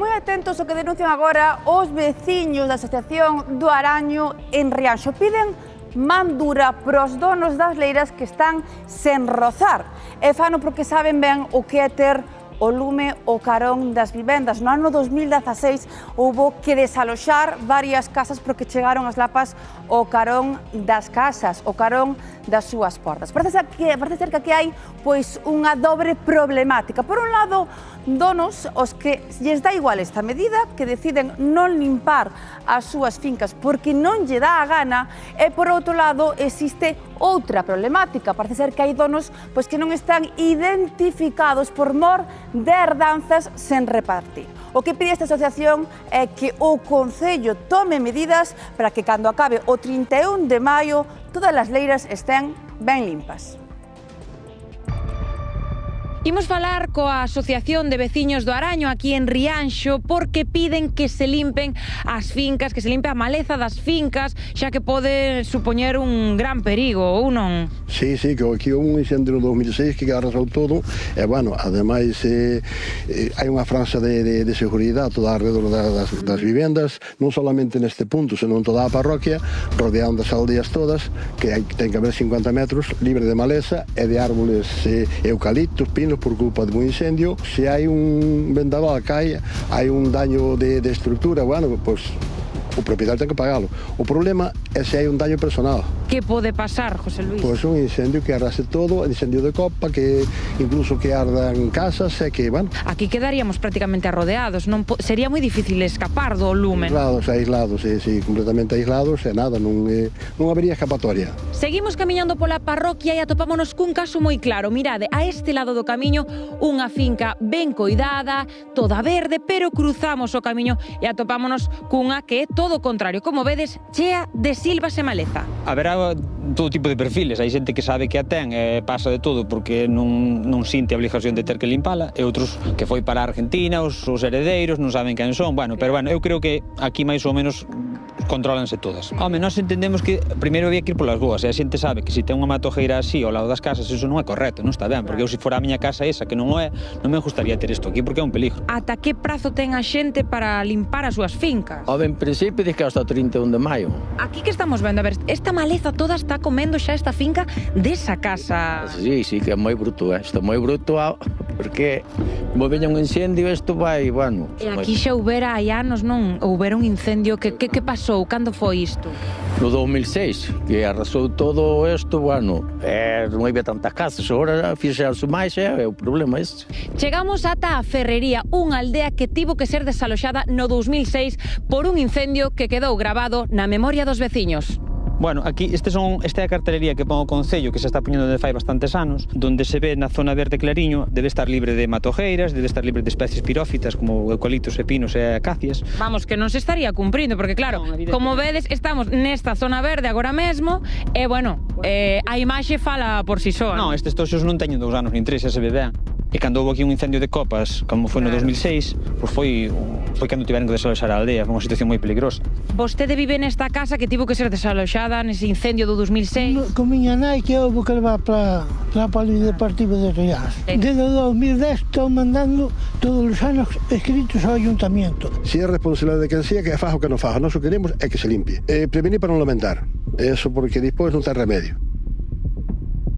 moi atentos ao que denuncian agora os veciños da Asociación do Araño en Rianxo. Piden man dura pros donos das leiras que están sen rozar. E fano porque saben ben o que é ter o lume o carón das vivendas. No ano 2016 houbo que desaloxar varias casas porque chegaron as lapas o carón das casas, o carón das súas portas. Parece ser que aquí hai pois unha dobre problemática. Por un lado, donos os que lles dá igual esta medida, que deciden non limpar as súas fincas porque non lle dá a gana, e por outro lado existe outra problemática. Parece ser que hai donos pois que non están identificados por mor de herdanzas sen repartir. O que pide esta asociación é que o Concello tome medidas para que cando acabe o 31 de maio todas as leiras estén ben limpas. Imos falar coa Asociación de Veciños do Araño aquí en Rianxo porque piden que se limpen as fincas, que se limpe a maleza das fincas, xa que pode supoñer un gran perigo, ou non? Sí, que aquí houve un incendio no 2006 que arrasou todo e, bueno, ademais hai unha franxa de seguridade toda alrededor das vivendas, non solamente neste punto, senón toda a parroquia, rodeando as aldeas todas, que ten que haber 50 metros libre de maleza e de árboles eucaliptos, pinos, por culpa de un incendio. Se hai un vendaval cae, hai un daño de estructura, bueno, pois o propietario ten que pagalo. O problema é se hai un daño personal. Que pode pasar, José Luis? Pois un incendio que arrase todo, incendio de copa, que incluso que ardan casas, e que, bueno... Aquí quedaríamos prácticamente arrodeados, non sería moi difícil escapar do lumen. Aislados, sí, completamente aislados, e nada, non habería escapatoria. Seguimos camiñando pola parroquia e atopámonos cun caso moi claro. Mirade, a este lado do camiño, unha finca ben coidada, toda verde, pero cruzamos o camiño e atopámonos cunha que é todo o contrario, como vedes, chea de silvas e maleza. Haberá todo tipo de perfiles, hai xente que sabe que a ten e pasa de todo porque non sinte a obligación de ter que limpala, e outros que foi para a Argentina, os heredeiros non saben quen son, pero eu creo que aquí máis ou menos controlanse todas. Home, nós entendemos que primeiro había que ir polas boas, e a xente sabe que se ten unha matojeira así ao lado das casas, eso non é correcto, non está ben, porque eu se fora a miña casa esa que non é, non me gustaría ter isto aquí porque é un peligro. Ata que prazo ten a xente para limpar as súas fincas? En principio diz que hasta o 31 de maio. Aquí que estamos vendo, a ver, esta maleza toda está comendo xa esta finca desa casa. Sí, que é moi bruto, isto é moi bruto, porque como veña un incendio, isto vai, bueno... E aquí xa houbera hai anos, non? Houbera un incendio, que pasou? Cando foi isto? No 2006, que arrasou todo isto, bueno, non había tantas casas, agora fixerse máis, é o problema este. Chegamos ata a Ferrería, unha aldea que tivo que ser desaloxada no 2006 por un incendio que quedou gravado na memoria dos veciños. Bueno, aquí esta é a cartelería que pon o Concello, que se está poñendo desde fai bastantes anos, donde se ve na zona verde clariño, debe estar libre de matojeiras, debe estar libre de especies pirófitas como eucaliptos e pinos e acacias. Vamos, que non se estaría cumprindo, porque claro, como vedes, estamos nesta zona verde agora mesmo, e bueno, a imaxe fala por si soa. Non, estes toxos non teñen 2 anos nin 3, xa se ve ben. E cando houve aquí un incendio de copas, como foi no 2006, pois foi cando tiveron que desaloxar a aldea, foi unha situación moi peligrosa. Vostede vive nesta casa que tivo que ser desaloxada nese incendio do 2006? Con miña nai que houve que levar para a Polideportiva de Rianxo. Desde o 2010 estou mandando todos os anos escritos ao Ayuntamiento. Se é responsabilidade de quen sea, que faja o que non faja. Nós o queremos é que se limpie. Prevenir para non lamentar. Eso porque despois non ten remedio.